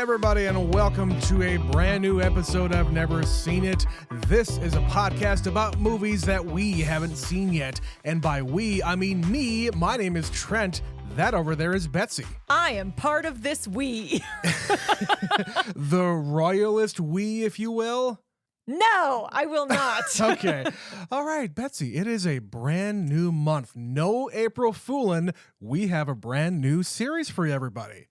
everybody, and welcome to a brand new episode of Never Seen It. This is a podcast about movies that we haven't seen yet. And by we, I mean me. My name is Trent. That over there is Betsy. I am part of this we. The royalist we, if you will. No, I will not. Okay. All right, Betsy, it is a brand new month. No April Foolin'. We have a brand new series for everybody.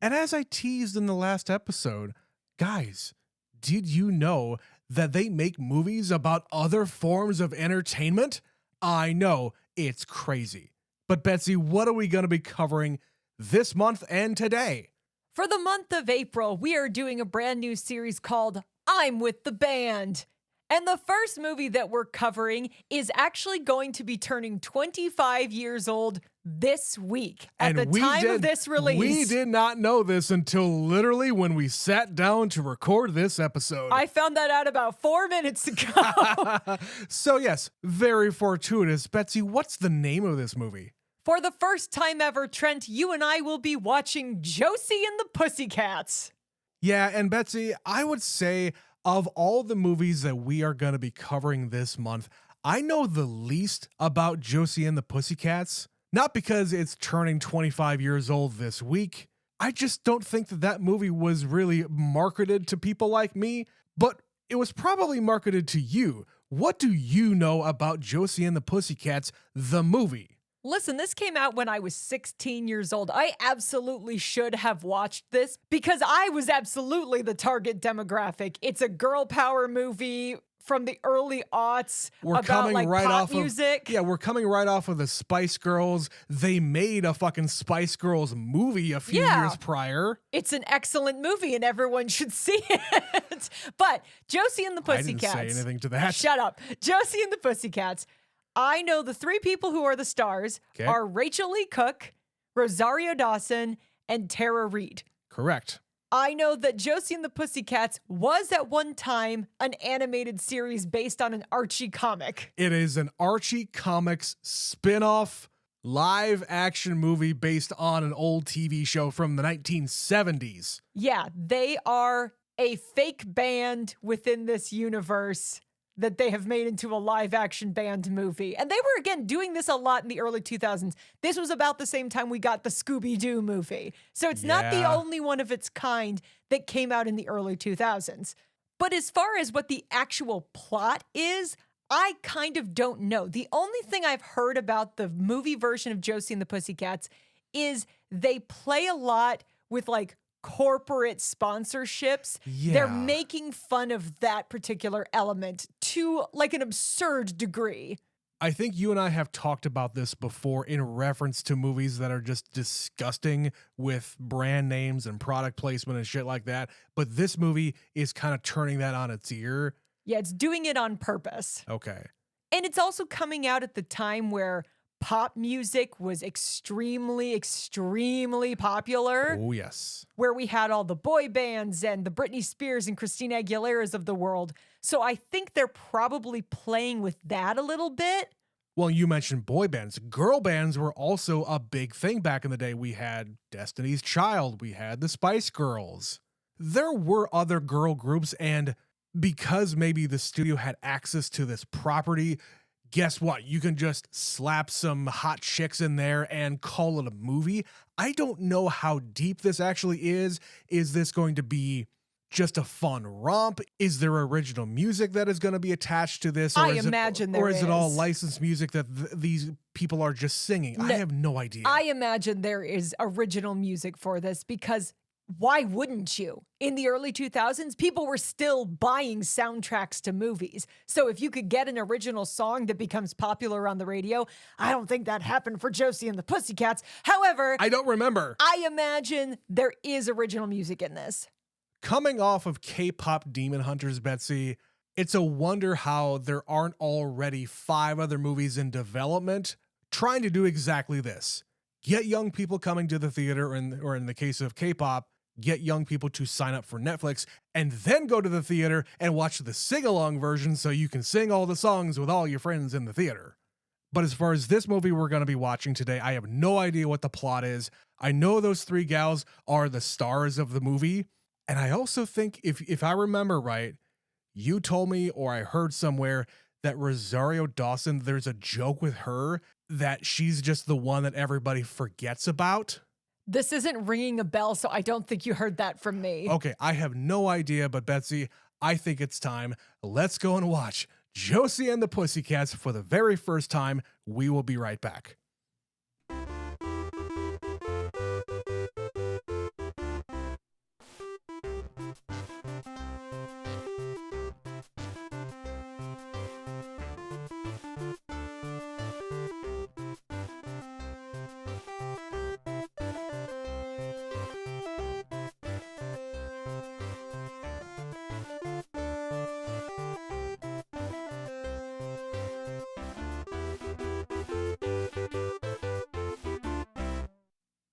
And as I teased in the last episode, guys, did you know that they make movies about other forms of entertainment? I know, it's crazy. But Betsy, what are we going to be covering this month and today? For the month of April, we are doing a brand new series called I'm with the Band. And the first movie that we're covering is actually going to be turning 25 years old this week at the time of this release. We did not know this until literally when we sat down to record this episode. I found that out about 4 minutes ago. So yes, very fortuitous. Betsy, what's the name of this movie? For the first time ever, Trent, you and I will be watching Josie and the Pussycats. Yeah, and Betsy, I would say of all the movies that we are going to be covering this month, I know the least about Josie and the Pussycats. Not because it's turning 25 years old this week. I just don't think that movie was really marketed to people like me, but it was probably marketed to you. What do you know about Josie and the Pussycats, the movie? Listen, this came out when I was 16 years old. I absolutely should have watched this because I was absolutely the target demographic. It's a girl power movie from the early aughts about pop music. We're coming right off of the Spice Girls. They made a fucking Spice Girls movie a few years prior. It's an excellent movie and everyone should see it. But Josie and the Pussycats. I didn't say anything to that. Shut up. Josie and the Pussycats. I know the three people who are the stars are Rachel Lee Cook, Rosario Dawson, and Tara Reid. Correct. I know that Josie and the Pussycats was at one time an animated series based on an Archie comic. It is an Archie comics spin-off live action movie based on an old TV show from the 1970s. Yeah, they are a fake band within this universe that they have made into a live-action band movie. And they were, again, doing this a lot in the early 2000s. This was about the same time we got the Scooby-Doo movie. So it's not the only one of its kind that came out in the early 2000s. But as far as what the actual plot is, I kind of don't know. The only thing I've heard about the movie version of Josie and the Pussycats is they play a lot with, like, corporate sponsorships. They're making fun of that particular element to like an absurd degree. I think you and I have talked about this before in reference to movies that are just disgusting with brand names and product placement and shit like that. But this movie is kind of turning that on its ear. Yeah, it's doing it on purpose. Okay. And it's also coming out at the time where pop music was extremely, extremely popular. Oh, yes. Where we had all the boy bands and the Britney Spears and Christina Aguilera's of the world. So I think they're probably playing with that a little bit. Well, you mentioned boy bands. Girl bands were also a big thing back in the day. We had Destiny's Child. We had the Spice Girls. There were other girl groups, and because maybe the studio had access to this property, guess what? You can just slap some hot chicks in there and call it a movie. I don't know how deep this actually is. Is this going to be just a fun romp? Is there original music that is going to be attached to this? Or is it all licensed music that these people are just singing? I have no idea. I imagine there is original music for this because why wouldn't you? In the early 2000s, people were still buying soundtracks to movies. So if you could get an original song that becomes popular on the radio, I don't think that happened for Josie and the Pussycats. However, I don't remember. I imagine there is original music in this. Coming off of K-pop Demon Hunters, Betsy, it's a wonder how there aren't already 5 other movies in development trying to do exactly this. Get young people coming to the theater, or in the case of K-pop, get young people to sign up for Netflix and then go to the theater and watch the sing-along version so you can sing all the songs with all your friends in the theater. But as far as this movie we're going to be watching today, I have no idea what the plot is. I know those 3 gals are the stars of the movie. And I also think if I remember right, you told me or I heard somewhere that Rosario Dawson, there's a joke with her that she's just the one that everybody forgets about. This isn't ringing a bell, so I don't think you heard that from me. Okay, I have no idea, but Betsy, I think it's time. Let's go and watch Josie and the Pussycats for the very first time. We will be right back.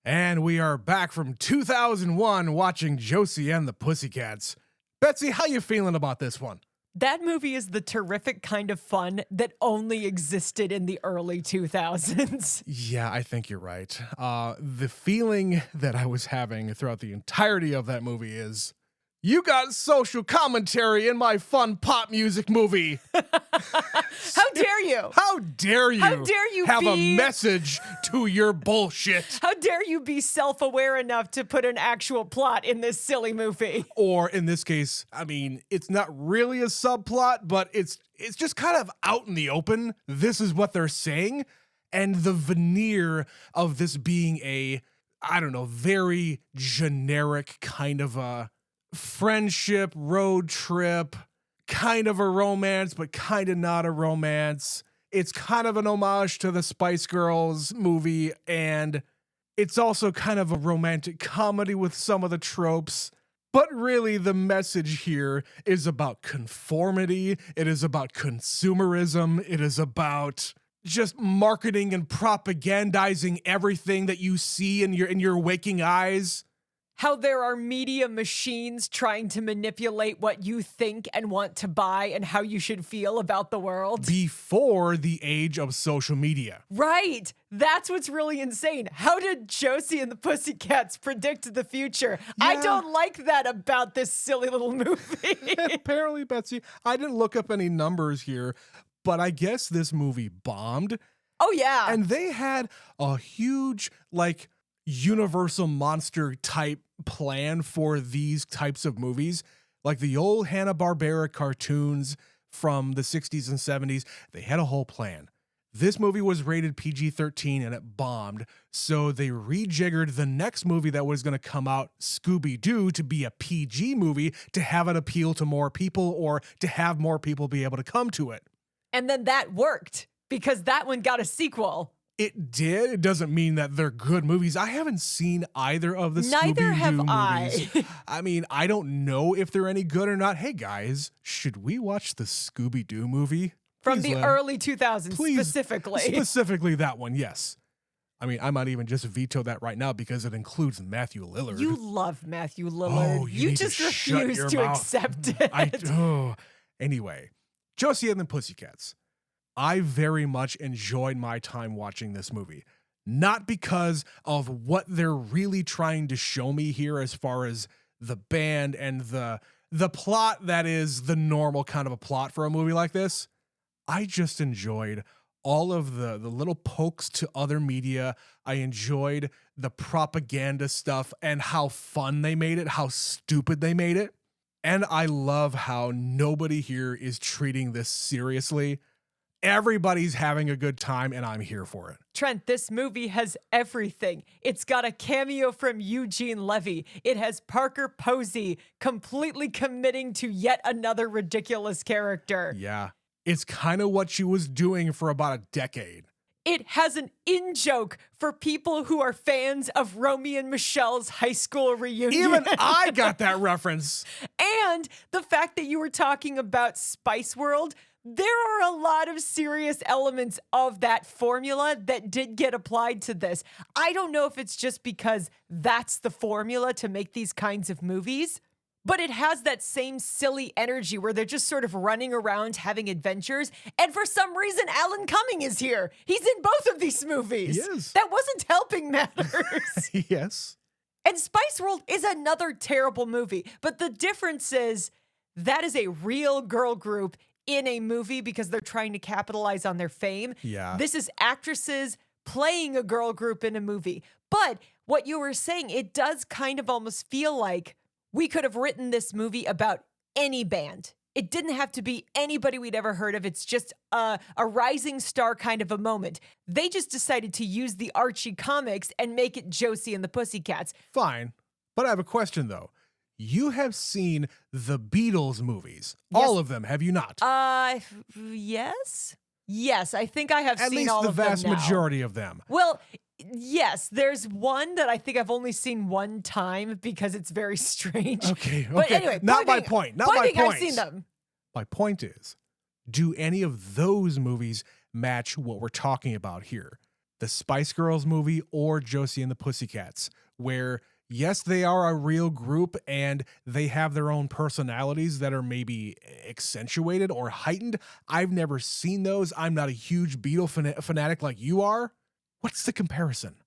And we are back from 2001 watching Josie and the Pussycats. Betsy, how you feeling about this one? That movie is the terrific kind of fun that only existed in the early 2000s. Yeah, I think you're right. The feeling that I was having throughout the entirety of that movie is, you got social commentary in my fun pop music movie. How dare you? How dare you? How dare you have be... a message to your bullshit? How dare you be self-aware enough to put an actual plot in this silly movie? Or in this case, I mean, it's not really a subplot, but it's just kind of out in the open. This is what they're saying. And the veneer of this being a, I don't know, very generic kind of a friendship, road trip, kind of a romance, but kind of not a romance. It's kind of an homage to the Spice Girls movie, and it's also kind of a romantic comedy with some of the tropes. But really, the message here is about conformity. It is about consumerism. It is about just marketing and propagandizing everything that you see in your waking eyes. How there are media machines trying to manipulate what you think and want to buy and how you should feel about the world. Before the age of social media. Right. That's what's really insane. How did Josie and the Pussycats predict the future? Yeah. I don't like that about this silly little movie. Apparently, Betsy, I didn't look up any numbers here, but I guess this movie bombed. Oh, yeah. And they had a huge, like, Universal monster type plan for these types of movies, like the old Hanna-Barbera cartoons from the 60s and 70s. They had a whole plan. This movie was rated PG-13 and it bombed, so they rejiggered the next movie that was going to come out, Scooby-Doo, to be a PG movie to have it appeal to more people or to have more people be able to come to it. And then that worked because that one got a sequel. It did. It doesn't mean that they're good movies. I haven't seen either of the Neither Scooby-Doo have movies. I. I mean, I don't know if they're any good or not. Hey, guys, should we watch the Scooby-Doo movie? From Please, the early 2000s, specifically. Specifically that one, yes. I mean, I might even just veto that right now because it includes Matthew Lillard. You love Matthew Lillard. Oh, you need just to shut refuse your to mouth. accept it. Anyway, Josie and the Pussycats. I very much enjoyed my time watching this movie. Not because of what they're really trying to show me here as far as the band and the plot that is the normal kind of a plot for a movie like this. I just enjoyed all of the little pokes to other media. I enjoyed the propaganda stuff and how fun they made it, how stupid they made it. And I love how nobody here is treating this seriously. Everybody's having a good time, and I'm here for it. Trent, this movie has everything. It's got a cameo from Eugene Levy. It has Parker Posey completely committing to yet another ridiculous character. Yeah, it's kind of what she was doing for about a decade. It has an in-joke for people who are fans of Romy and Michelle's high school reunion. Even I got that reference. And the fact that you were talking about Spice World, there are a lot of serious elements of that formula that did get applied to this. I don't know if it's just because that's the formula to make these kinds of movies, but it has that same silly energy where they're just sort of running around having adventures. And for some reason, Alan Cumming is here. He's in both of these movies. He is. That wasn't helping matters. Yes. And Spice World is another terrible movie. But the difference is that is a real girl group in a movie because they're trying to capitalize on their fame. Yeah. This is actresses playing a girl group in a movie. But what you were saying, it does kind of almost feel like we could have written this movie about any band. It didn't have to be anybody we'd ever heard of. It's just a rising star kind of a moment. They just decided to use the Archie comics and make it Josie and the Pussycats. Fine. But I have a question, though. You have seen the Beatles movies. Yes. All of them, have you not? Yes. Yes, I think I have At seen least all the of them now. vast majority of them. Well, yes, there's one that I think I've only seen one time because it's very strange. Okay. But anyway, not my point. Not my point. I've seen them. My point is, do any of those movies match what we're talking about here? The Spice Girls movie or Josie and the Pussycats, where yes, they are a real group and they have their own personalities that are maybe accentuated or heightened. I've never seen those. I'm not a huge Beatle fanatic like you are. What's the comparison?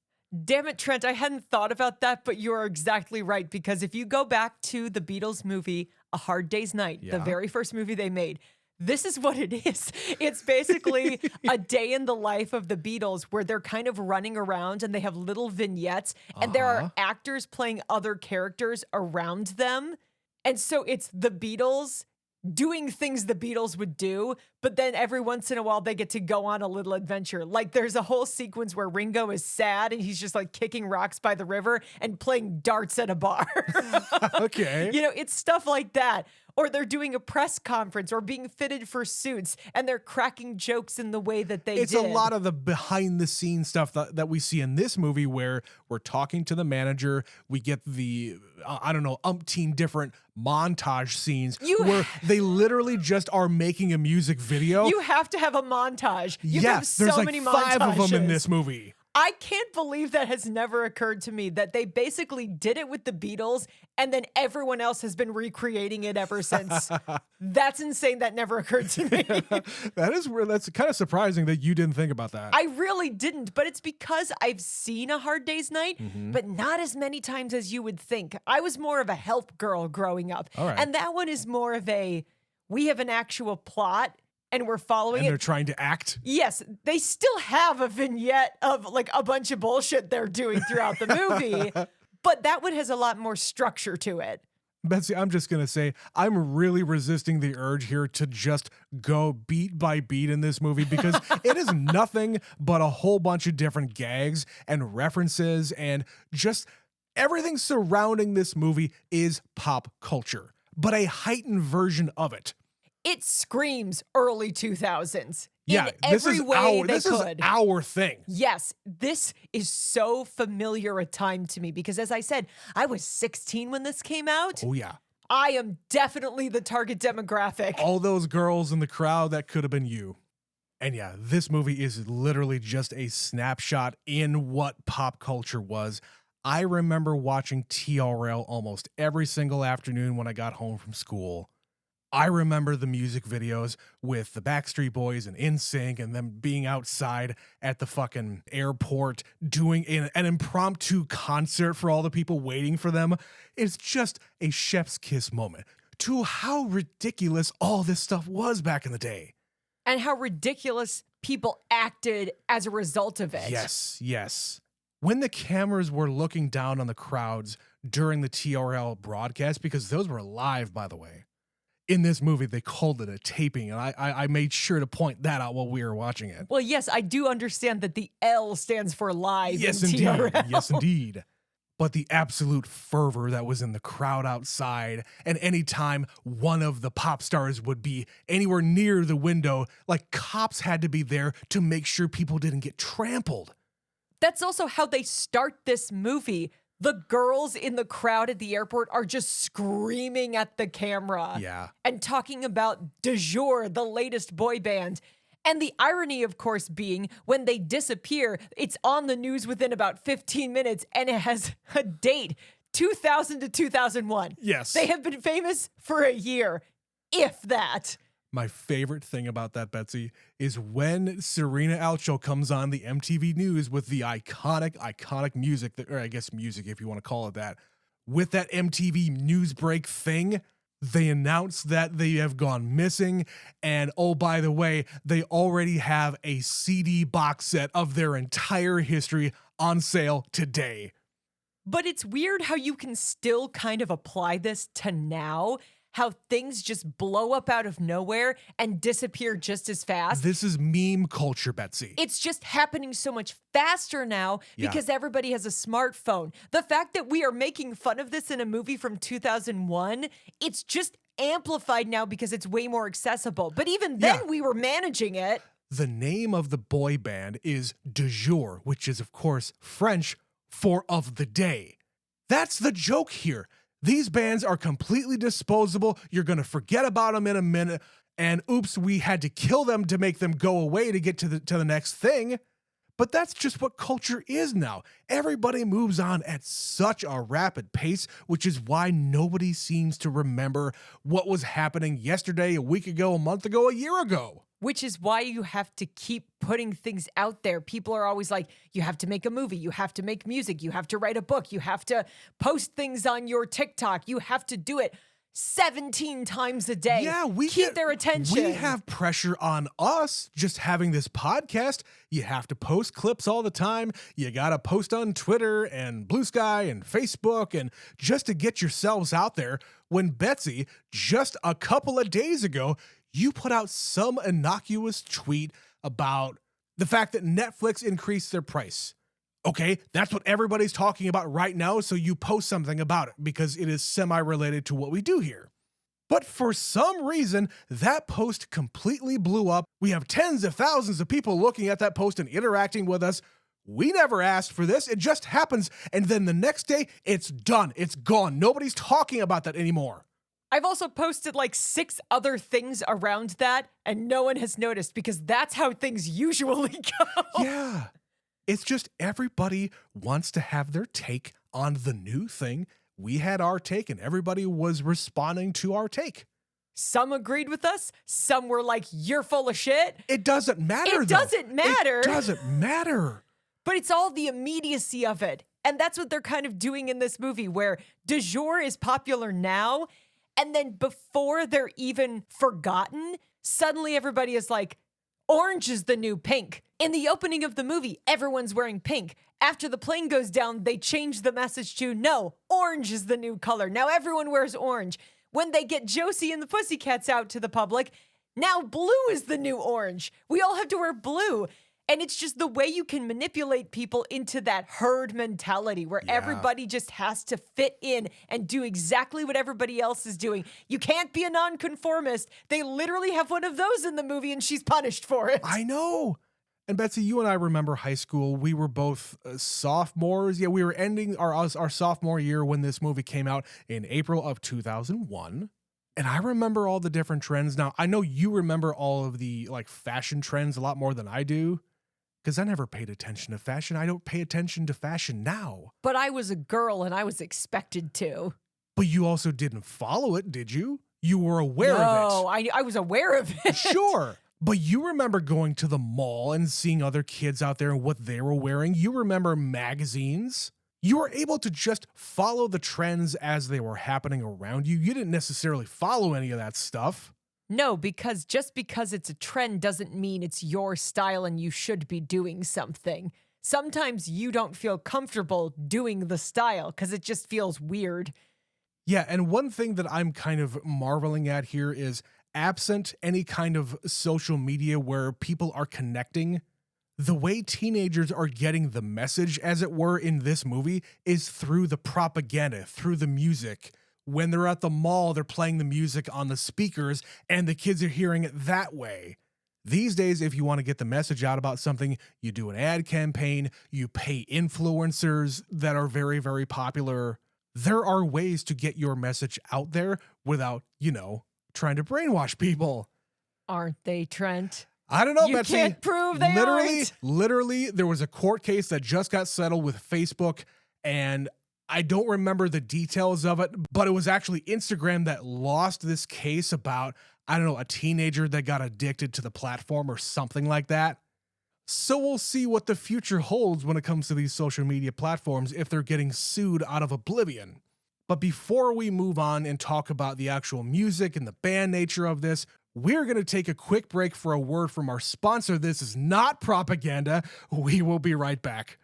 Damn it, Trent, I hadn't thought about that, but you are exactly right. Because if you go back to the Beatles movie, A Hard Day's Night, the very first movie they made, this is what it is. It's basically a day in the life of the Beatles where they're kind of running around and they have little vignettes and there are actors playing other characters around them. And so it's the Beatles doing things the Beatles would do, but then every once in a while they get to go on a little adventure. Like there's a whole sequence where Ringo is sad and he's just like kicking rocks by the river and playing darts at a bar. Okay. You know, it's stuff like that. Or they're doing a press conference or being fitted for suits and they're cracking jokes in the way that they It's did. a lot of the behind the scenes stuff that we see in this movie where we're talking to the manager. We get the, umpteen different montage scenes where they literally just are making a music video. You have to have a montage. Yes, there's like 5 of them in this movie. I can't believe that has never occurred to me, that they basically did it with the Beatles and then everyone else has been recreating it ever since. That's insane. That never occurred to me. That's kind of surprising that you didn't think about that. I really didn't, but it's because I've seen A Hard Day's Night, but not as many times as you would think. I was more of a health girl growing up. All right. And that one is more of we have an actual plot and we're following it. They're trying to act. Yes, they still have a vignette of like a bunch of bullshit they're doing throughout the movie, but that one has a lot more structure to it. Betsy, I'm just going to say, I'm really resisting the urge here to just go beat by beat in this movie because it is nothing but a whole bunch of different gags and references and just everything surrounding this movie is pop culture, but a heightened version of it. It screams early 2000s. Yeah, in every way they could. Is our thing. Yes, this is so familiar a time to me because, as I said, I was 16 when this came out. Oh, yeah. I am definitely the target demographic. All those girls in the crowd, that could have been you. And yeah, this movie is literally just a snapshot in what pop culture was. I remember watching TRL almost every single afternoon when I got home from school. I remember the music videos with the Backstreet Boys and NSYNC and them being outside at the fucking airport doing an impromptu concert for all the people waiting for them. It's just a chef's kiss moment to how ridiculous all this stuff was back in the day. And how ridiculous people acted as a result of it. Yes, yes. When the cameras were looking down on the crowds during the TRL broadcast, because those were live, by the way. In this movie, they called it a taping, and I made sure to point that out while we were watching it. Well, yes, I do understand that the L stands for live. Yes, in indeed. TRL. Yes, indeed. But the absolute fervor that was in the crowd outside, and anytime one of the pop stars would be anywhere near the window, like cops had to be there to make sure people didn't get trampled. That's also how they start this movie. The girls in the crowd at the airport are just screaming at the camera. Yeah. And talking about De Jour, the latest boy band. And the irony, of course, being when they disappear, it's on the news within about 15 minutes and it has a date, 2000 to 2001. Yes. They have been famous for a year, if that. My favorite thing about that, Betsy, is when Serena Alcho comes on the MTV News with the iconic music, or I guess music if you want to call it that, with that MTV news break thing, they announce that they have gone missing. And oh, by the way, they already have a CD box set of their entire history on sale today. But it's weird how you can still kind of apply this to now, how things just blow up out of nowhere and disappear just as fast. This is meme culture, Betsy. It's just happening so much faster now because everybody has a smartphone. The fact that we are making fun of this in a movie from 2001, it's just amplified now because it's way more accessible. But even then, we were managing it. The name of the boy band is de jour, which is, of course, French for of the day. That's the joke here. These bands are completely disposable. You're going to forget about them in a minute. And oops, we had to kill them to make them go away to get to the next thing. But that's just what culture is now. Everybody moves on at such a rapid pace, which is why nobody seems to remember what was happening yesterday, a week ago, a month ago, a year ago. Which is why you have to keep putting things out there. People are always like, you have to make a movie, you have to make music, you have to write a book, you have to post things on your TikTok, you have to do it 17 times a day. Yeah, keep their attention. We have pressure on us just having this podcast. You have to post clips all the time. You got to post on Twitter and Blue Sky and Facebook and just to get yourselves out there. When Betsy, just a couple of days ago, you put out some innocuous tweet about the fact that Netflix increased their price. Okay, that's what everybody's talking about right now, so you post something about it because it is semi-related to what we do here. But for some reason, that post completely blew up. We have tens of thousands of people looking at that post and interacting with us. We never asked for this. It just happens. And then the next day, it's done. It's gone. Nobody's talking about that anymore. I've also posted like 6 other things around that, and no one has noticed because that's how things usually go. Yeah. It's just everybody wants to have their take on the new thing. We had our take, and everybody was responding to our take. Some agreed with us. Some were like, you're full of shit. It doesn't matter, It doesn't matter. It doesn't matter. But it's all the immediacy of it. And that's what they're kind of doing in this movie, where de jour is popular now, and then before they're even forgotten, suddenly everybody is like, orange is the new pink. In the opening of the movie, everyone's wearing pink. After the plane goes down, they change the message to, no, orange is the new color. Now everyone wears orange. When they get Josie and the Pussycats out to the public, now blue is the new orange. We all have to wear blue. And it's just the way you can manipulate people into that herd mentality where everybody just has to fit in and do exactly what everybody else is doing. You can't be a nonconformist. They literally have one of those in the movie and she's punished for it. I know. And Betsy, you and I remember high school. We were both sophomores. Yeah, we were ending our sophomore year when this movie came out in April of 2001. And I remember all the different trends. Now, I know you remember all of the like fashion trends a lot more than I do, because I never paid attention to fashion. I don't pay attention to fashion now. But I was a girl and I was expected to. But you also didn't follow it, did you? You were aware of it. No, I was aware of it. Sure. But you remember going to the mall and seeing other kids out there and what they were wearing. You remember magazines. You were able to just follow the trends as they were happening around you. You didn't necessarily follow any of that stuff. No, because just because it's a trend doesn't mean it's your style and you should be doing something. Sometimes you don't feel comfortable doing the style because it just feels weird. Yeah, and one thing that I'm kind of marveling at here is absent any kind of social media where people are connecting, the way teenagers are getting the message, as it were, in this movie is through the propaganda, through the music. When they're at the mall, they're playing the music on the speakers and the kids are hearing it that way. These days, if you want to get the message out about something, you do an ad campaign, you pay influencers that are very, very popular. There are ways to get your message out there without, trying to brainwash people. Aren't they, Trent? I don't know, you Betsy. You can't prove they aren't. Literally, there was a court case that just got settled with Facebook, and I don't remember the details of it, but it was actually Instagram that lost this case about I don't know, a teenager that got addicted to the platform or something like that. So we'll see what the future holds when it comes to these social media platforms if they're getting sued out of oblivion. But before we move on and talk about the actual music and the band nature of this, we're going to take a quick break for a word from our sponsor. This is not propaganda. We will be right back.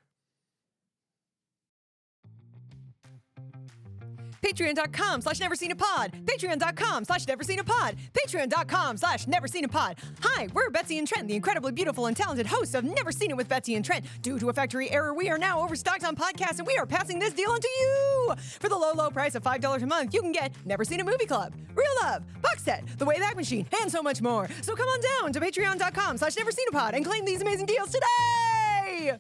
Patreon.com/neverseenapod. Patreon.com/neverseenapod. Patreon.com/neverseenapod. Hi, we're Betsy and Trent, the incredibly beautiful and talented hosts of Never Seen It with Betsy and Trent. Due to a factory error, we are now overstocked on podcasts, and we are passing this deal on to you. For the low, low price of $5 a month, you can get Never Seen It Movie Club, Real Love, Box Set, The Wayback Machine, and so much more. So come on down to patreon.com/neverseenapod and claim these amazing deals today.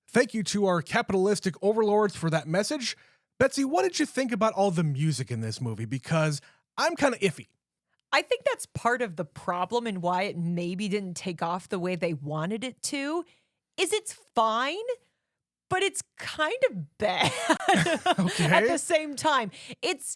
Thank you to our capitalistic overlords for that message. Betsy, what did you think about all the music in this movie? Because I'm kind of iffy. I think that's part of the problem and why it maybe didn't take off the way they wanted it to, is it's fine, but it's kind of bad Okay. at the same time. It's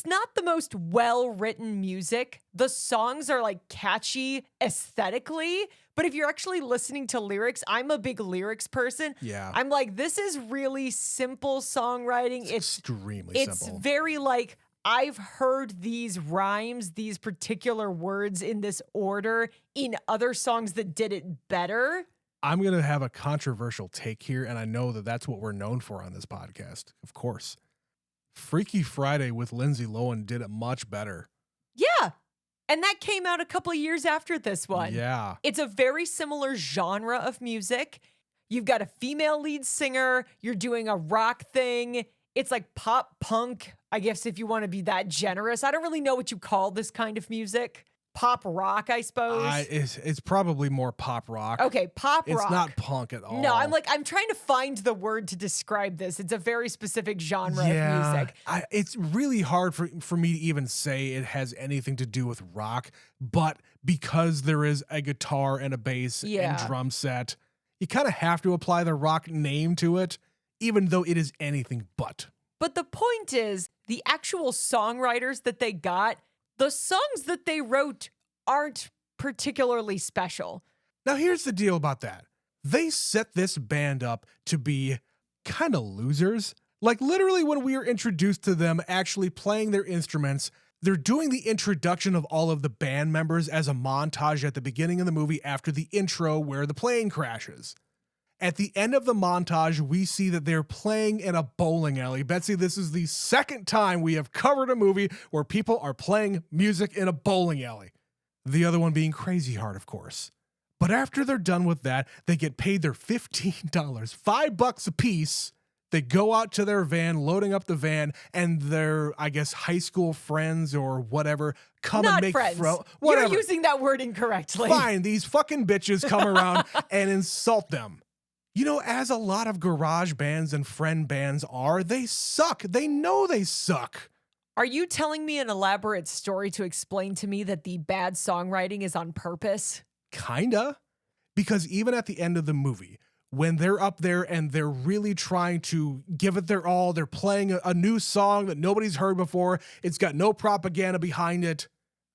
not the most well-written music. The songs are like catchy aesthetically, but if you're actually listening to lyrics, I'm a big lyrics person. Yeah. I'm like, this is really simple songwriting. It's extremely It's simple. very like, I've heard these rhymes, these particular words in this order in other songs that did it better. I'm going to have a controversial take here, and I know that that's what we're known for on this podcast, of course. Freaky Friday with Lindsay Lohan did it much better. Yeah. And that came out a couple of years after this one. Yeah. It's a very similar genre of music. You've got a female lead singer. You're doing a rock thing. It's like pop punk, I guess, if you want to be that generous. I don't really know what you call this kind of music. Pop rock, I suppose. It's probably more pop rock. Okay, pop rock. It's not punk at all. No, I'm trying to find the word to describe this. It's a very specific genre of music. It's really hard for me to even say it has anything to do with rock, but because there is a guitar and a bass and drum set, you kind of have to apply the rock name to it, even though it is anything but. But the point is, the actual songwriters that they got, the songs that they wrote aren't particularly special. Now, here's the deal about that. They set this band up to be kind of losers. Like, literally, when we are introduced to them actually playing their instruments, they're doing the introduction of all of the band members as a montage at the beginning of the movie after the intro where the plane crashes. At the end of the montage, we see that they're playing in a bowling alley. Betsy, this is the second time we have covered a movie where people are playing music in a bowling alley. The other one being Crazy Heart, of course. But after they're done with that, they get paid their $15, $5 a piece. They go out to their van, loading up the van, and their, I guess, high school friends or whatever come Not and make friends. whatever. You're using that word incorrectly. Fine, these fucking bitches come around and insult them. You know, as a lot of garage bands and friend bands are, they suck. They know they suck. Are you telling me an elaborate story to explain to me that the bad songwriting is on purpose? Kinda. Because even at the end of the movie, when they're up there and they're really trying to give it their all, they're playing a new song that nobody's heard before, it's got no propaganda behind it,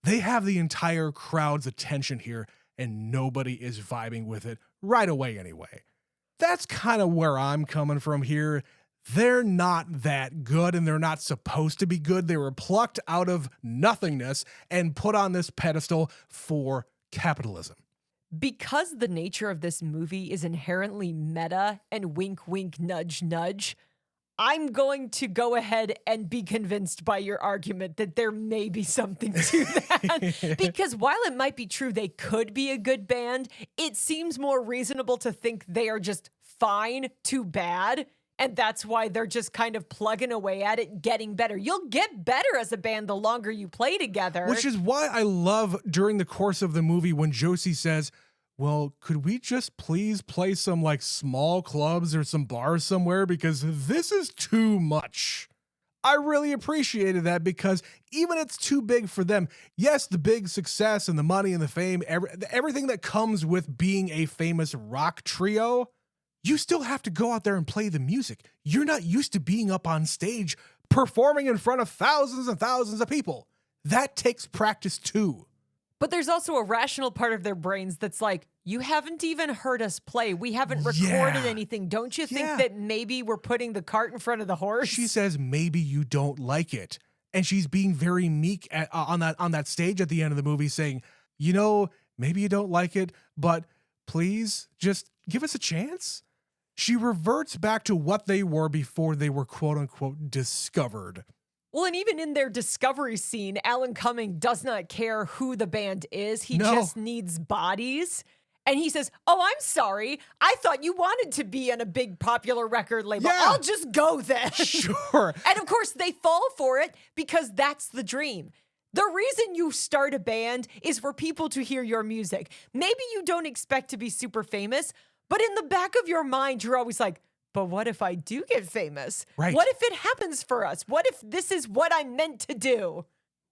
they have the entire crowd's attention here and nobody is vibing with it right away anyway. That's kind of where I'm coming from here. They're not that good and they're not supposed to be good. They were plucked out of nothingness and put on this pedestal for capitalism. Because the nature of this movie is inherently meta and wink, wink, nudge, nudge, I'm going to go ahead and be convinced by your argument that there may be something to that. Because while it might be true they could be a good band, it seems more reasonable to think they are just fine to bad. And that's why they're just kind of plugging away at it, getting better. You'll get better as a band the longer you play together. Which is why I love during the course of the movie when Josie says, well, could we just please play some like small clubs or some bars somewhere because this is too much. I really appreciated that because even it's too big for them. Yes, the big success and the money and the fame, everything that comes with being a famous rock trio, you still have to go out there and play the music. You're not used to being up on stage performing in front of thousands and thousands of people. That takes practice too. But there's also a rational part of their brains that's like, you haven't even heard us play. We haven't recorded anything. Don't you think that maybe we're putting the cart in front of the horse? She says maybe you don't like it. And she's being very meek on that stage at the end of the movie saying, maybe you don't like it, but please just give us a chance. She reverts back to what they were before they were quote unquote discovered. Well, and even in their discovery scene, Alan Cumming does not care who the band is. He just needs bodies. And he says, oh, I'm sorry. I thought you wanted to be on a big popular record label. Yeah. I'll just go then. Sure. And of course, they fall for it because that's the dream. The reason you start a band is for people to hear your music. Maybe you don't expect to be super famous, but in the back of your mind, you're always like, but what if I do get famous? Right. What if it happens for us? What if this is what I'm meant to do?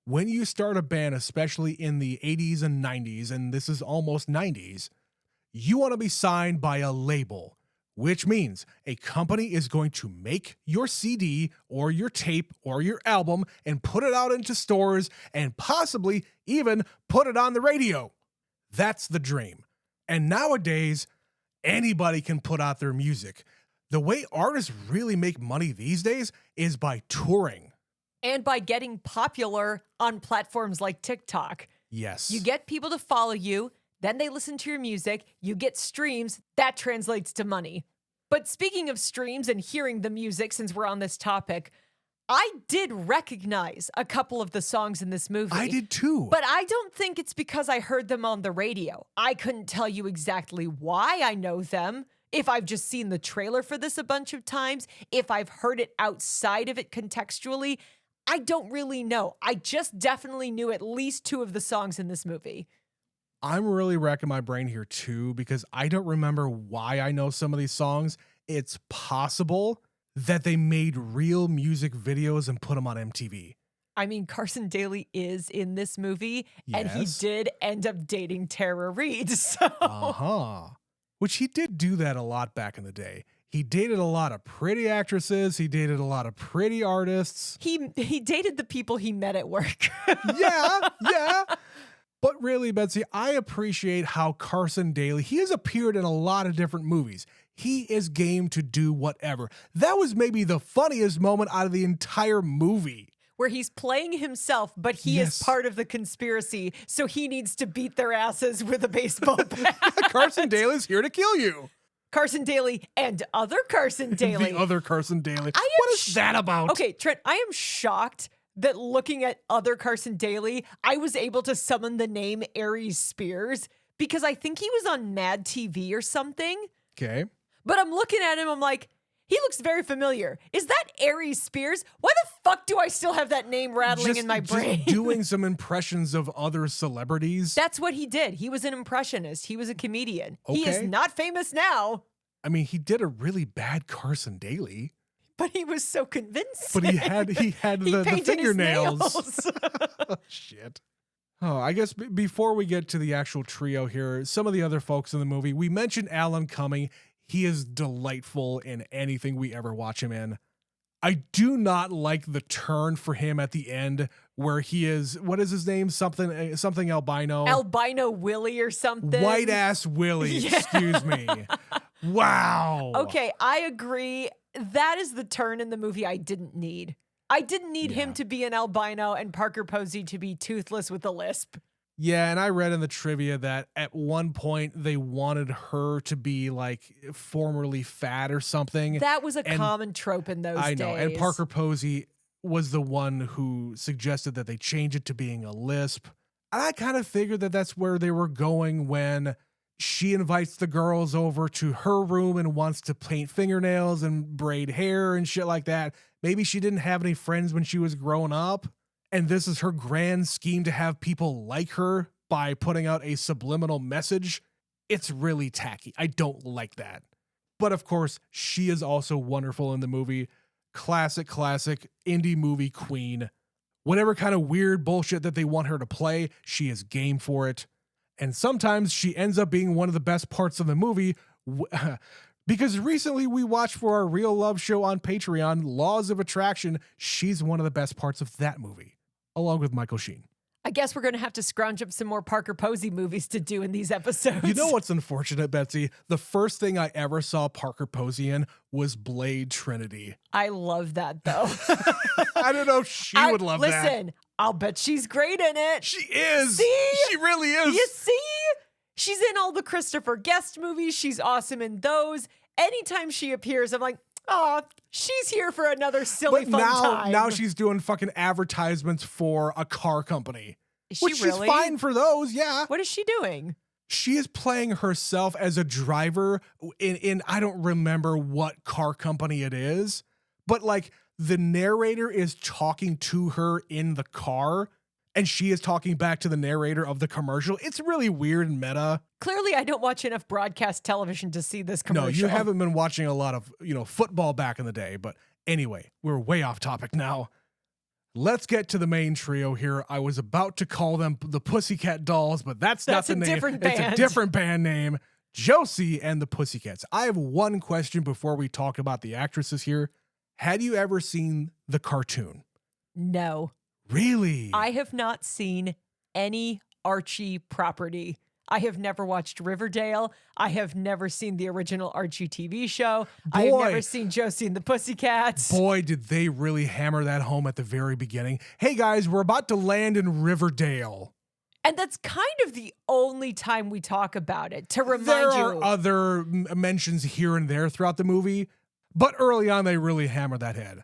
When you start a band, especially in the 80s and 90s, and this is almost 90s, you want to be signed by a label, which means a company is going to make your CD or your tape or your album and put it out into stores and possibly even put it on the radio. That's the dream. And nowadays, anybody can put out their music. The way artists really make money these days is by touring. And by getting popular on platforms like TikTok. Yes. You get people to follow you, then they listen to your music, you get streams, that translates to money. But speaking of streams and hearing the music, since we're on this topic, I did recognize a couple of the songs in this movie. I did too. But I don't think it's because I heard them on the radio. I couldn't tell you exactly why I know them. If I've just seen the trailer for this a bunch of times, if I've heard it outside of it contextually, I don't really know. I just definitely knew at least two of the songs in this movie. I'm really racking my brain here too, because I don't remember why I know some of these songs. It's possible that they made real music videos and put them on MTV. I mean, Carson Daly is in this movie, and he Yes. did end up dating Tara Reid. So. Which he did do that a lot back in the day. He dated a lot of pretty actresses. He dated a lot of pretty artists. He dated the people he met at work. Yeah. But really, Betsy, I appreciate how Carson Daly, he has appeared in a lot of different movies. He is game to do whatever. That was maybe the funniest moment out of the entire movie. Where he's playing himself, but he is part of the conspiracy, so he needs to beat their asses with a baseball bat. Carson Daly's here to kill you. Carson Daly and other Carson Daly. The other Carson Daly. What is that about? Okay, Trent, I am shocked that looking at other Carson Daly, I was able to summon the name Aries Spears because I think he was on Mad TV or something. Okay. But I'm looking at him, I'm like, he looks very familiar. Is that Aries Spears? Why the fuck do I still have that name rattling in my brain? Just doing some impressions of other celebrities. That's what he did. He was an impressionist. He was a comedian. Okay. He is not famous now. I mean, he did a really bad Carson Daly. But he was so convincing. But he had the fingernails. Shit. Oh, I guess before we get to the actual trio here, some of the other folks in the movie, we mentioned Alan Cumming. He is delightful in anything we ever watch him in. I do not like the turn for him at the end where he is, what is his name? Something albino. Albino Willie or something. White ass Willie, excuse me. Wow. Okay, I agree. That is the turn in the movie I didn't need. I didn't need him to be an albino and Parker Posey to be toothless with a lisp. Yeah, and I read in the trivia that at one point they wanted her to be like formerly fat or something. That was a common trope in those days. I know, and Parker Posey was the one who suggested that they change it to being a lisp. And I kind of figured that that's where they were going when she invites the girls over to her room and wants to paint fingernails and braid hair and shit like that. Maybe she didn't have any friends when she was growing up. And this is her grand scheme to have people like her by putting out a subliminal message. It's really tacky. I don't like that. But of course, she is also wonderful in the movie. Classic indie movie queen. Whatever kind of weird bullshit that they want her to play, she is game for it. And sometimes she ends up being one of the best parts of the movie Because recently we watched for our Real Love show on Patreon, Laws of Attraction. She's one of the best parts of that movie, along with Michael Sheen. I guess we're going to have to scrounge up some more Parker Posey movies to do in these episodes. You know what's unfortunate, Betsy? The first thing I ever saw Parker Posey in was Blade Trinity. I love that, though. I don't know if she would love that. Listen, I'll bet she's great in it. She is. See? She really is. You see? She's in all the Christopher Guest movies. She's awesome in those. Anytime she appears, I'm like, oh, she's here for another silly fun time. Now she's doing fucking advertisements for a car company. Is she which really? She's fine for those, yeah. What is she doing? She is playing herself as a driver in I don't remember what car company it is, but like the narrator is talking to her in the car and she is talking back to the narrator of the commercial. It's really weird and meta. Clearly, I don't watch enough broadcast television to see this commercial. No, you haven't been watching a lot of, football back in the day. But anyway, we're way off topic now. Let's get to the main trio here. I was about to call them the Pussycat Dolls, but that's not the name. It's a different band name. Josie and the Pussycats. I have one question before we talk about the actresses here. Had you ever seen the cartoon? No. Really? I have not seen any Archie property. I have never watched Riverdale. I have never seen the original Archie TV show. I have never seen Josie and the Pussycats. Boy, did they really hammer that home at the very beginning. Hey guys, we're about to land in Riverdale. And that's kind of the only time we talk about it, to remind you. There are other mentions here and there throughout the movie, but early on they really hammered that head.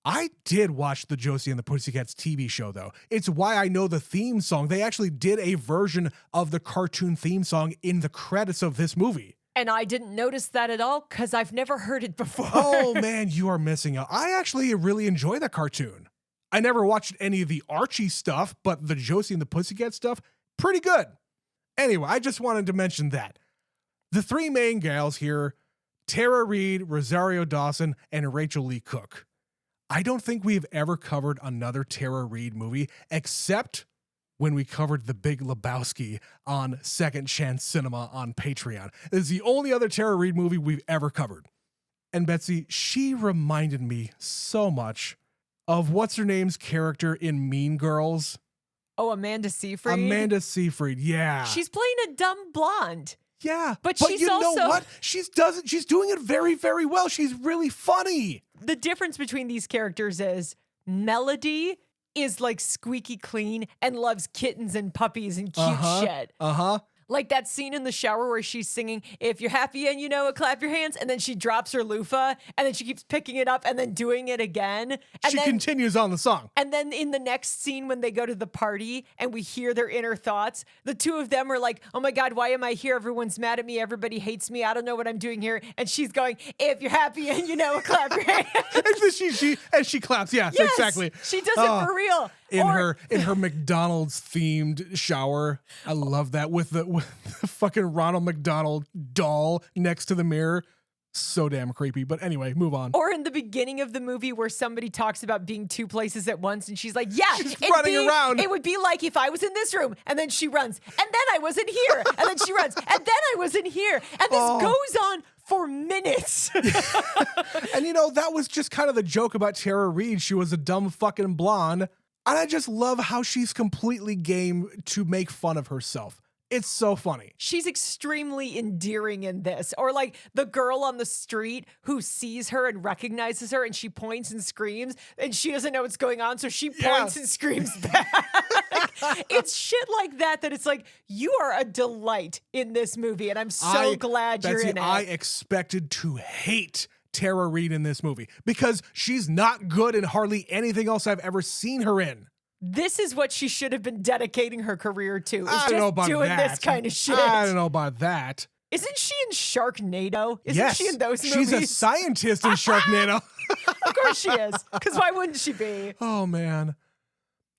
I did watch the Josie and the Pussycats TV show, though. It's why I know the theme song. They actually did a version of the cartoon theme song in the credits of this movie. And I didn't notice that at all because I've never heard it before. Oh, man, you are missing out. I actually really enjoy that cartoon. I never watched any of the Archie stuff, but the Josie and the Pussycat stuff, pretty good. Anyway, I just wanted to mention that. The three main gals here, Tara Reid, Rosario Dawson, and Rachel Lee Cook. I don't think we've ever covered another Tara Reid movie except when we covered The Big Lebowski on Second Chance Cinema on Patreon. It's the only other Tara Reid movie we've ever covered. And Betsy, she reminded me so much of what's-her-name's character in Mean Girls. Oh, Amanda Seyfried? Amanda Seyfried, yeah. She's playing a dumb blonde. Yeah, but you know what? She's doing it very, very well. She's really funny. The difference between these characters is Melody is like squeaky clean and loves kittens and puppies and cute shit. Like that scene in the shower where she's singing, "If you're happy and you know it, clap your hands," and then she drops her loofah, and then she keeps picking it up and then doing it again. And she continues on the song. And then in the next scene when they go to the party and we hear their inner thoughts, the two of them are like, "Oh my God, why am I here? Everyone's mad at me. Everybody hates me. I don't know what I'm doing here." And she's going, "If you're happy and you know it, clap your hands." and she claps. Yes, exactly. She does it for real. In her McDonald's themed shower. I love that with the fucking Ronald McDonald doll next to the mirror. So damn creepy. But anyway, move on. Or in the beginning of the movie where somebody talks about being two places at once and she's like, she's running around. It would be like if I was in this room and then she runs and then I was in here and then she runs and then I was in here. And this goes on for minutes. And that was just kind of the joke about Tara Reid. She was a dumb fucking blonde. And I just love how she's completely game to make fun of herself. It's so funny. She's extremely endearing in this. Or like the girl on the street who sees her and recognizes her and she points and screams and she doesn't know what's going on. So she points and screams back. It's shit like that it's like, you are a delight in this movie. And I'm so glad you're in it. I expected to hate Tara Reid in this movie because she's not good in hardly anything else I've ever seen her in. This is what she should have been dedicating her career to. I don't know about doing that. This kind of shit. I don't know about that. Isn't she in Sharknado? Isn't she in those movies? She's a scientist in Sharknado. Of course she is. Because why wouldn't she be? Oh, man.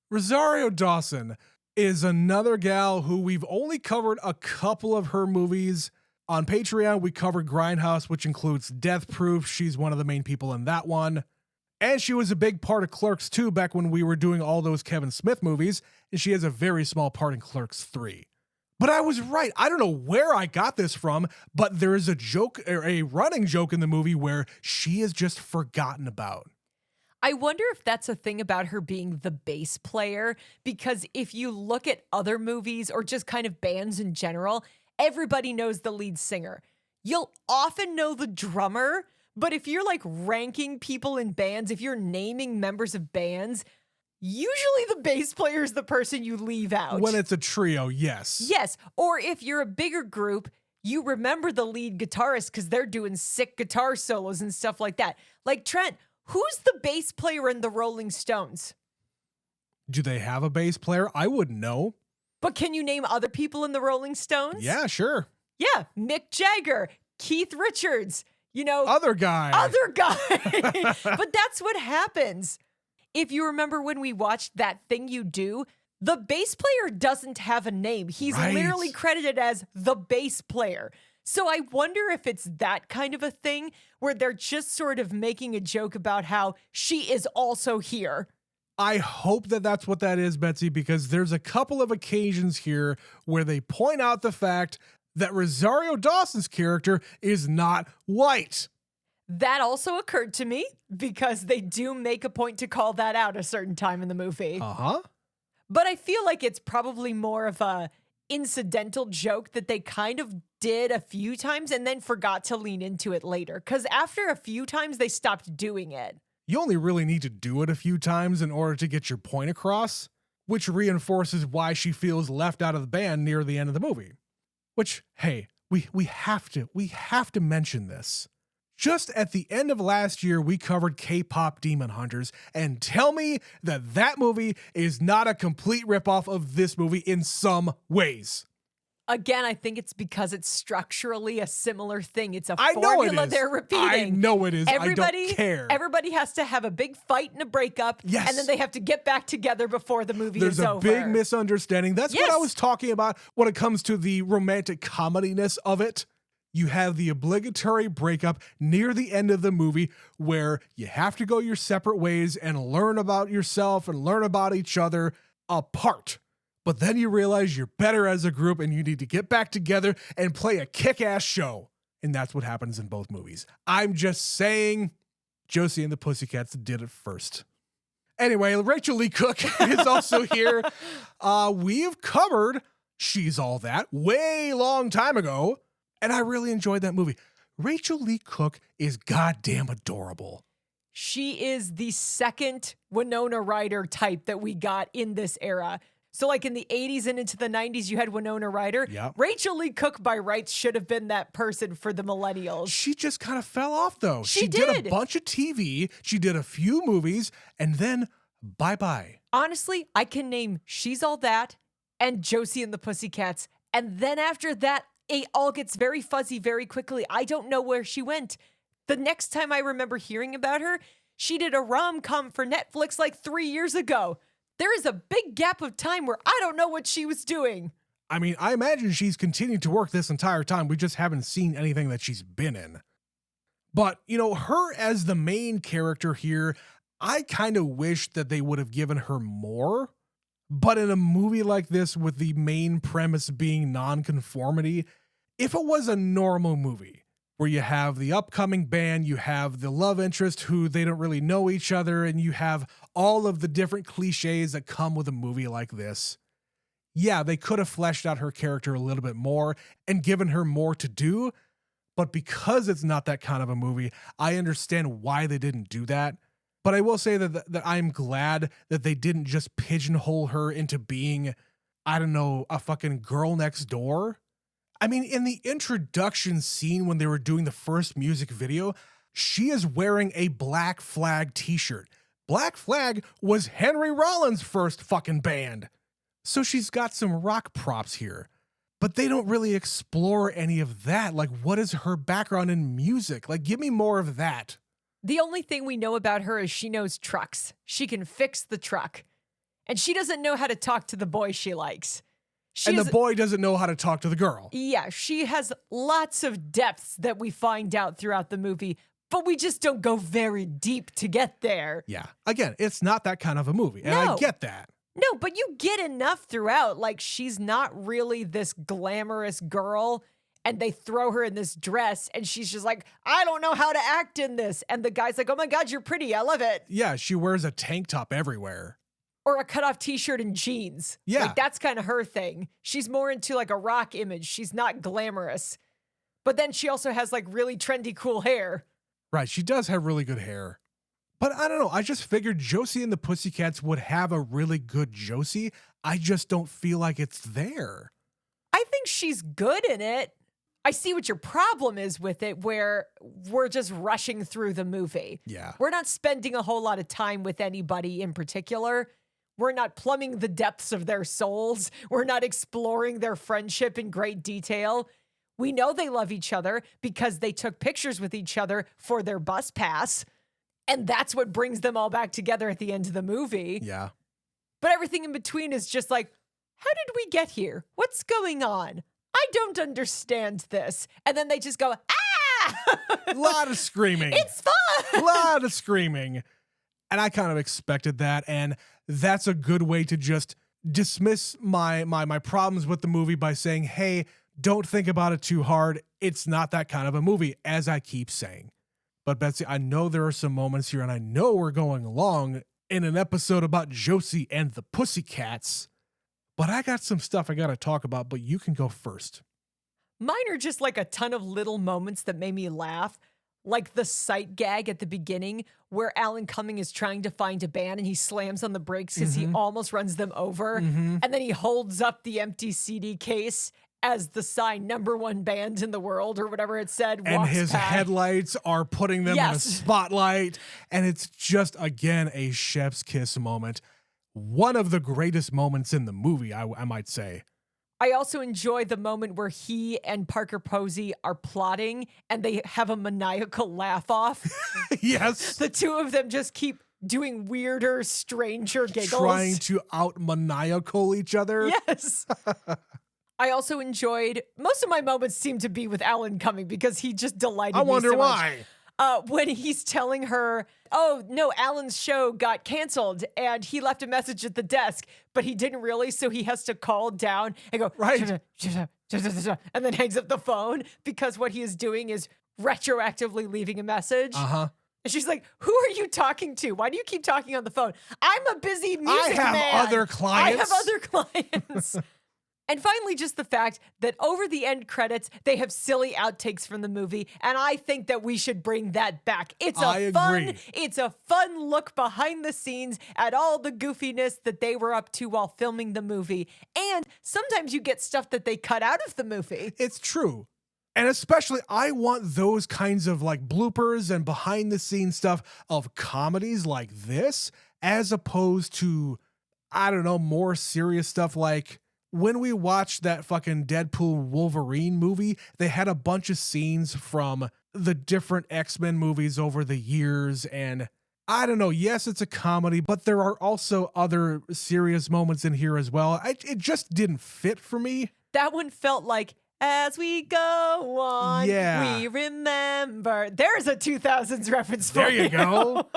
Rosario Dawson is another gal who we've only covered a couple of her movies. On Patreon, we covered Grindhouse, which includes Death Proof. She's one of the main people in that one. And she was a big part of Clerks 2 back when we were doing all those Kevin Smith movies. And she has a very small part in Clerks 3. But I was right. I don't know where I got this from, but there is a joke, or a running joke in the movie where she is just forgotten about. I wonder if that's a thing about her being the bass player, because if you look at other movies or just kind of bands in general, everybody knows the lead singer. You'll often know the drummer, but if you're like ranking people in bands, if you're naming members of bands, usually the bass player is the person you leave out. When it's a trio, yes. Yes, or if you're a bigger group, you remember the lead guitarist because they're doing sick guitar solos and stuff like that. Like Trent, who's the bass player in the Rolling Stones? Do they have a bass player? I wouldn't know. But can you name other people in the Rolling Stones? Yeah, sure. Yeah, Mick Jagger, Keith Richards, Other guy. But that's what happens. If you remember when we watched That Thing You Do, the bass player doesn't have a name. He's literally credited as the bass player. So I wonder if it's that kind of a thing where they're just sort of making a joke about how she is also here. I hope that that's what that is, Betsy, because there's a couple of occasions here where they point out the fact that Rosario Dawson's character is not white. That also occurred to me because they do make a point to call that out a certain time in the movie. Uh-huh. But I feel like it's probably more of a incidental joke that they kind of did a few times and then forgot to lean into it later. Because after a few times, they stopped doing it. You only really need to do it a few times in order to get your point across, which reinforces why she feels left out of the band near the end of the movie. Which, hey, we have to mention this. Just at the end of last year, we covered K-pop Demon Hunters, and tell me that that movie is not a complete ripoff of this movie in some ways. Again, I think it's because it's structurally a similar thing. It's a I formula know it is. they're repeating. I know it is. I don't care. Everybody has to have a big fight and a breakup, Yes. and then they have to get back together before the movie There's is a over. big misunderstanding. That's what I Yes. was talking about when it comes to the romantic comediness of it. You have the obligatory breakup near the end of the movie where you have to go your separate ways and learn about yourself and learn about each other apart. But then you realize you're better as a group and you need to get back together and play a kick-ass show. And that's what happens in both movies. I'm just saying Josie and the Pussycats did it first. Anyway, Rachel Lee Cook is also here. We've covered She's All That way long time ago. And I really enjoyed that movie. Rachel Lee Cook is goddamn adorable. She is the second Winona Ryder type that we got in this era. So like in the 80s and into the 90s, you had Winona Ryder. Yep. Rachel Lee Cook by rights should have been that person for the millennials. She just kind of fell off, though. She did did. a bunch of TV. She did a few movies, and then bye-bye. Honestly, I can name She's All That and Josie and the Pussycats. And then after that, it all gets very fuzzy very quickly. I don't know where she went. The next time I remember hearing about her, she did a rom-com for Netflix like 3 years ago. There is a big gap of time where I don't know what she was doing. I mean, I imagine she's continued to work this entire time. We just haven't seen anything that she's been in. But, her as the main character here, I kind of wish that they would have given her more. But in a movie like this, with the main premise being nonconformity, if it was a normal movie where you have the upcoming band, you have the love interest who they don't really know each other, and you have all of the different cliches that come with a movie like this, yeah, they could have fleshed out her character a little bit more and given her more to do. But because it's not that kind of a movie, I understand why they didn't do that. But I will say that I'm glad that they didn't just pigeonhole her into being, I don't know, a fucking girl next door. I mean, in the introduction scene when they were doing the first music video, she is wearing a Black Flag t-shirt. Black Flag was Henry Rollins' first fucking band. So she's got some rock props here. But they don't really explore any of that. Like, what is her background in music? Like, give me more of that. The only thing we know about her is she knows trucks. She can fix the truck. And she doesn't know how to talk to the boy she likes. And the boy doesn't know how to talk to the girl. Yeah, she has lots of depths that we find out throughout the movie, but we just don't go very deep to get there. Yeah. Again, it's not that kind of a movie. And I get that. No, but you get enough throughout. Like, she's not really this glamorous girl, and they throw her in this dress, and she's just like, I don't know how to act in this. And the guy's like, oh my God, you're pretty. I love it. Yeah, she wears a tank top everywhere. Or a cutoff t-shirt and jeans. Yeah. Like, that's kind of her thing. She's more into like a rock image. She's not glamorous. But then she also has like really trendy, cool hair. Right, she does have really good hair. But I don't know, I just figured Josie and the Pussycats would have a really good Josie. I just don't feel like it's there. I think she's good in it. I see what your problem is with it, where we're just rushing through the movie. Yeah. We're not spending a whole lot of time with anybody in particular. We're not plumbing the depths of their souls. We're not exploring their friendship in great detail. We know they love each other because they took pictures with each other for their bus pass. And that's what brings them all back together at the end of the movie. Yeah. But everything in between is just like, how did we get here? What's going on? I don't understand this. And then they just go, ah! A lot of screaming. It's fun! A lot of screaming. And I kind of expected that. And that's a good way to just dismiss my problems with the movie by saying, hey, don't think about it too hard. It's not that kind of a movie, as I keep saying. But Betsy, I know there are some moments here, and I know we're going along in an episode about Josie and the Pussycats, but I got some stuff I got to talk about, but you can go first. Mine are just like a ton of little moments that made me laugh. Like the sight gag at the beginning where Alan Cumming is trying to find a band and he slams on the brakes because he almost runs them over. And then he holds up the empty CD case as the sign #1 band in the world or whatever it said. And his headlights are putting them in a spotlight. And it's just, again, a chef's kiss moment. One of the greatest moments in the movie, I might say. I also enjoy the moment where he and Parker Posey are plotting and they have a maniacal laugh off. Yes. The two of them just keep doing weirder, stranger giggles. Trying to out-maniacal each other. Yes. I also enjoyed, most of my moments seem to be with Alan Cumming because he just delighted me so much. I wonder why. When he's telling her, oh, no, Alan's show got canceled and he left a message at the desk, but he didn't really, so he has to call down and go, right, and then hangs up the phone because what he is doing is retroactively leaving a message. Uh-huh. And she's like, who are you talking to? Why do you keep talking on the phone? I'm a busy music man. I have other clients. I have other clients. And finally, just the fact that over the end credits, they have silly outtakes from the movie. And I think that we should bring that back. It's a fun look behind the scenes at all the goofiness that they were up to while filming the movie. And sometimes you get stuff that they cut out of the movie. It's true. And especially, I want those kinds of like bloopers and behind the scenes stuff of comedies like this, as opposed to, I don't know, more serious stuff like when we watched that fucking Deadpool Wolverine movie, they had a bunch of scenes from the different X-Men movies over the years. And I don't know, yes, it's a comedy, but there are also other serious moments in here as well. It just didn't fit for me. That one felt like, as we go on, we remember. There's a 2000s reference for you. There you go.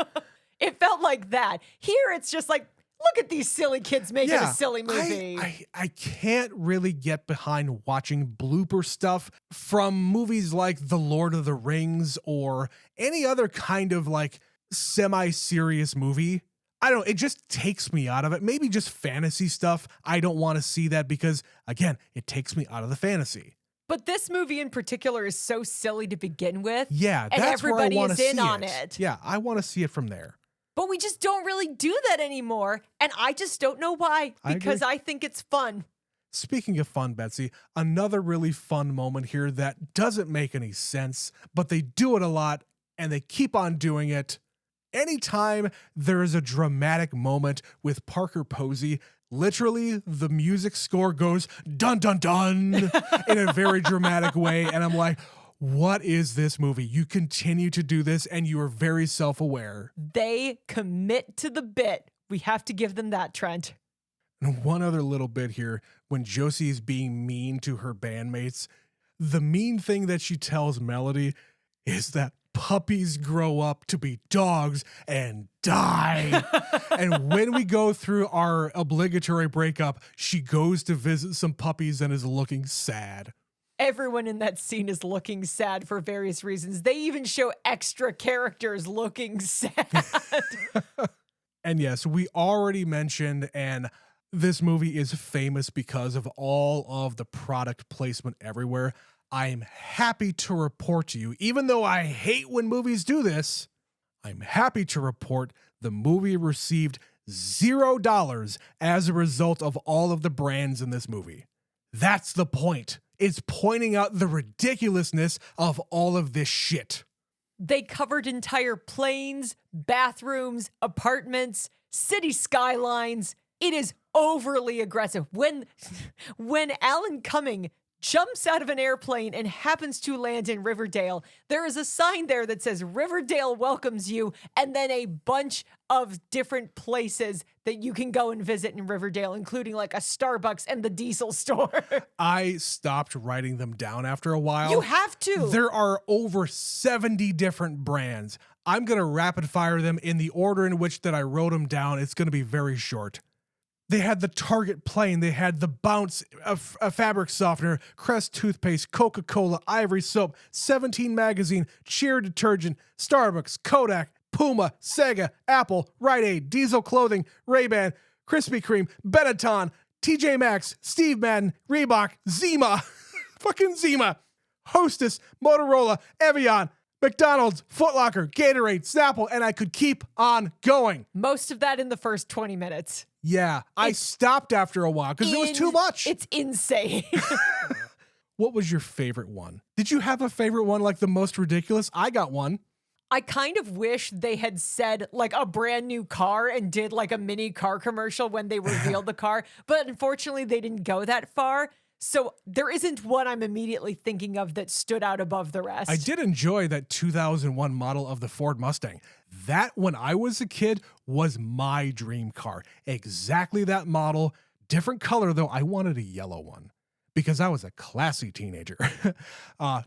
It felt like that. Here, it's just like, look at these silly kids making a silly movie. I can't really get behind watching blooper stuff from movies like The Lord of the Rings or any other kind of like semi-serious movie. I don't know, it just takes me out of it. Maybe just fantasy stuff. I don't want to see that because, again, it takes me out of the fantasy. But this movie in particular is so silly to begin with. Yeah, and that's where I want to see in on it. Yeah, I want to see it from there. But we just don't really do that anymore. And I just don't know why, because I think it's fun. Speaking of fun, Betsy, another really fun moment here that doesn't make any sense, but they do it a lot and they keep on doing it. Anytime there is a dramatic moment with Parker Posey, literally the music score goes dun dun dun in a very dramatic way. And I'm like, what is this movie? You continue to do this and you are very self-aware. They commit to the bit. We have to give them that, Trent. And one other little bit here, when Josie is being mean to her bandmates, the mean thing that she tells Melody is that puppies grow up to be dogs and die. And when we go through our obligatory breakup, she goes to visit some puppies and is looking sad. Everyone in that scene is looking sad for various reasons. They even show extra characters looking sad. And yes, we already mentioned, and this movie is famous because of all of the product placement everywhere. I'm happy to report to you, even though I hate when movies do this, I'm happy to report the movie received $0 as a result of all of the brands in this movie. That's the point. It's pointing out the ridiculousness of all of this shit. They covered entire planes, bathrooms, apartments, city skylines. It is overly aggressive. When Alan Cumming jumps out of an airplane and happens to land in Riverdale, there is a sign there that says Riverdale welcomes you, and then a bunch of different places that you can go and visit in Riverdale, including like a Starbucks and the Diesel store. I stopped writing them down after a while. You have to. There are over 70 different brands. I'm going to rapid fire them in the order in which that I wrote them down. It's going to be very short. They had the Target plane. They had the Bounce, a fabric softener, Crest toothpaste, Coca-Cola, Ivory soap, 17 magazine, Cheer detergent, Starbucks, Kodak, Puma, Sega, Apple, Rite Aid, Diesel clothing, Ray-Ban, Krispy Kreme, Benetton, TJ Maxx, Steve Madden, Reebok, Zima, fucking Zima, Hostess, Motorola, Evian, McDonald's, Foot Locker, Gatorade, Snapple, and I could keep on going. Most of that in the first 20 minutes. Yeah, I stopped after a while because it was too much. It's insane. What was your favorite one? Did you have a favorite one, like the most ridiculous? I got one. I kind of wish they had said like a brand new car and did like a mini car commercial when they revealed the car, but unfortunately they didn't go that far. So there isn't one I'm immediately thinking of that stood out above the rest. I did enjoy that 2001 model of the Ford Mustang. That, when I was a kid, was my dream car. Exactly that model. Different color, though. I wanted a yellow one because I was a classy teenager.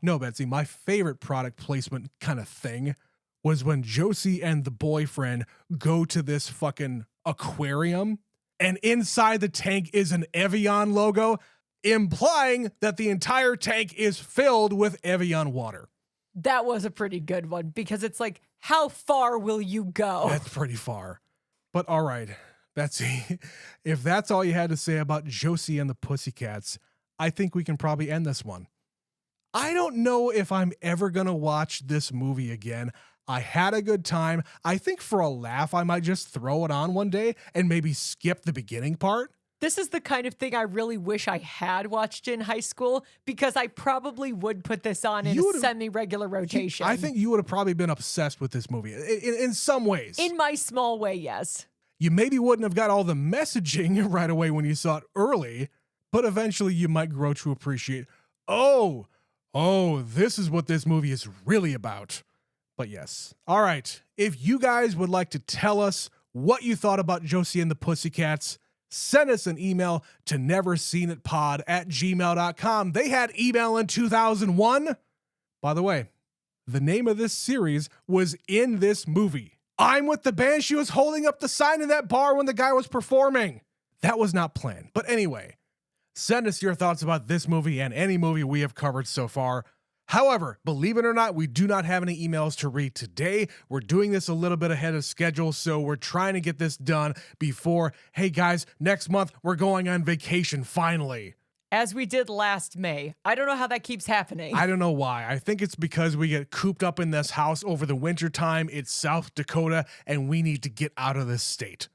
No, Betsy, my favorite product placement kind of thing was when Josie and the boyfriend go to this fucking aquarium, and inside the tank is an Evian logo, implying that the entire tank is filled with Evian water. That was a pretty good one because it's like, how far will you go? That's pretty far. But all right, Betsy, if that's all you had to say about Josie and the Pussycats, I think we can probably end this one. I don't know if I'm ever going to watch this movie again. I had a good time. I think for a laugh, I might just throw it on one day and maybe skip the beginning part. This is the kind of thing I really wish I had watched in high school because I probably would put this on in a semi-regular rotation. I think you would have probably been obsessed with this movie in some ways. In my small way, yes. You maybe wouldn't have got all the messaging right away when you saw it early, but eventually you might grow to appreciate, oh, this is what this movie is really about. But yes. All right. If you guys would like to tell us what you thought about Josie and the Pussycats, send us an email to neverseenitpod@gmail.com. They had email in 2001. By the way, the name of this series was in this movie. I'm with the band. She was holding up the sign in that bar when the guy was performing. That was not planned. But anyway, send us your thoughts about this movie and any movie we have covered so far. However, believe it or not, we do not have any emails to read today. We're doing this a little bit ahead of schedule, so we're trying to get this done before, hey guys, next month we're going on vacation finally. As we did last May. I don't know how that keeps happening. I don't know why. I think it's because we get cooped up in this house over the winter time. It's South Dakota, and we need to get out of this state.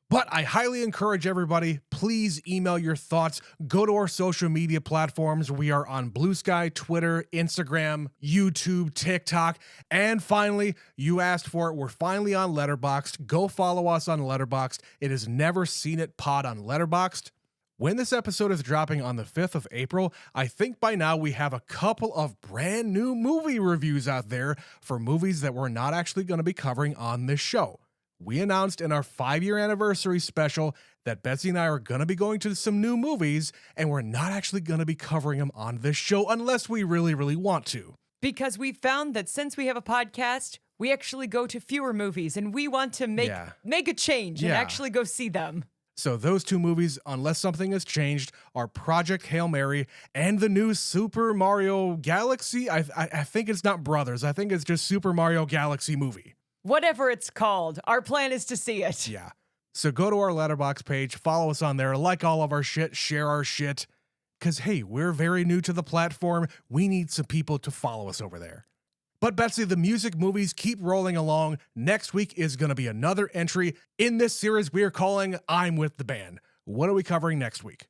But I highly encourage everybody, please email your thoughts. Go to our social media platforms. We are on Blue Sky, Twitter, Instagram, YouTube, TikTok. And finally, you asked for it. We're finally on Letterboxd. Go follow us on Letterboxd. It is Never Seen It Pod on Letterboxd. When this episode is dropping on the 5th of April, I think by now we have a couple of brand new movie reviews out there for movies that we're not actually going to be covering on this show. We announced in our 5-year anniversary special that Betsy and I are going to be going to some new movies, and we're not actually going to be covering them on this show unless we really, really want to. Because we found that since we have a podcast, we actually go to fewer movies and we want to make a change and actually go see them. So those two movies, unless something has changed, are Project Hail Mary and the new Super Mario Galaxy. I think it's not Brothers. I think it's just Super Mario Galaxy movie. Whatever it's called, our plan is to see it. Yeah. So go to our Letterboxd page, follow us on there, like all of our shit, share our shit. Because, hey, we're very new to the platform. We need some people to follow us over there. But Betsy, the music movies keep rolling along. Next week is going to be another entry in this series we are calling I'm With the Band. What are we covering next week?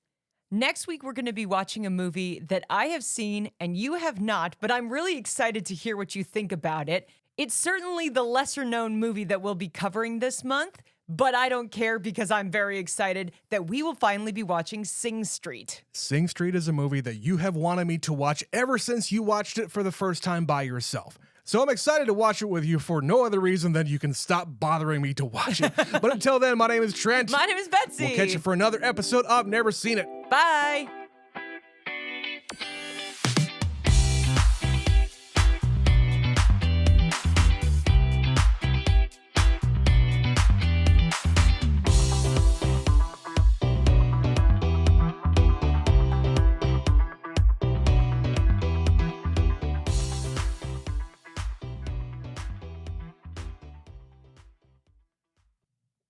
Next week, we're going to be watching a movie that I have seen and you have not, but I'm really excited to hear what you think about it. It's certainly the lesser known movie that we'll be covering this month, but I don't care because I'm very excited that we will finally be watching Sing Street. Sing Street is a movie that you have wanted me to watch ever since you watched it for the first time by yourself. So I'm excited to watch it with you for no other reason than you can stop bothering me to watch it. But until then, my name is Trent. My name is Betsy. We'll catch you for another episode of Never Seen It. Bye.